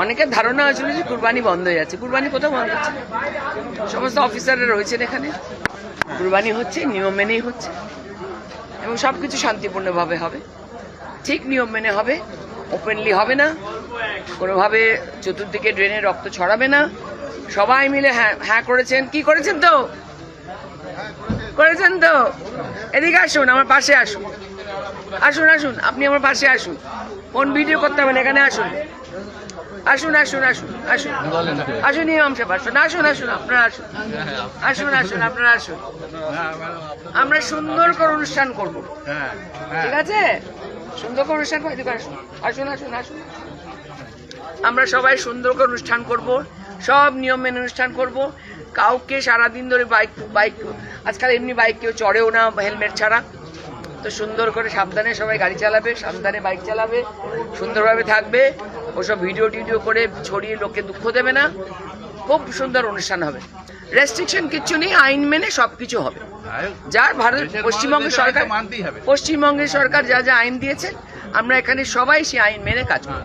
অনেকের ধারণা হয়েছিল যে কুরবানি বন্ধ হয়ে যাচ্ছে। কুরবানি কোথাও বন্ধ হচ্ছে না। সমস্ত অফিসাররা রয়েছেন এখানে, কুরবানি হচ্ছে, নিয়ম মেনেই হচ্ছে এবং সবকিছু শান্তিপূর্ণভাবে হবে, ঠিক নিয়ম মেনে হবে, ওপেনলি হবে না, কোনোভাবে চতুর্দিকে ড্রেনে রক্ত ছড়াবে না। সবাই মিলে হ্যাঁ হ্যাঁ করেছেন, কি করেছেন তো, করেছেন তো। এদিকে আসুন, আমার পাশে আসুন, আসুন আসুন, আপনি আমার পাশে আসুন, কোন ভিডিও করতে হবে না, এখানে আসুন, আসুন আসুন আসুন আসুন আসুন, ইমাম সাহেব আসুন, আসুন আসুন, আপনারা আসুন, আসুন আসুন, আপনারা আসুন। আমরা সুন্দর করে অনুষ্ঠান করব, ঠিক আছে? সুন্দর করে অনুষ্ঠান করে আসুন, আসুন আসুন আসুন। আমরা সবাই সুন্দর করে অনুষ্ঠান করব, সব নিয়ম মেনে অনুষ্ঠান করব। কাউকে সারাদিন ধরে বাইক আজকাল এমনি বাইক কেউ চড়েও না হেলমেট ছাড়া। তো সুন্দর করে সাবধানে সবাই গাড়ি চালাবে, সাবধানে বাইক চালাবে, সুন্দরভাবে থাকবে, ওসব ভিডিও টিডিও করে ছড়িয়ে লোককে দুঃখ দেবে না। খুব সুন্দর অনুষ্ঠান হবে, রেস্ট্রিকশন কিচ্ছু নেই, আইন মেনে সবকিছু হবে। যার পশ্চিমবঙ্গের সরকার যা যা আইন দিয়েছে, আমরা এখানে সবাই সেই আইন মেনে কাজ করব।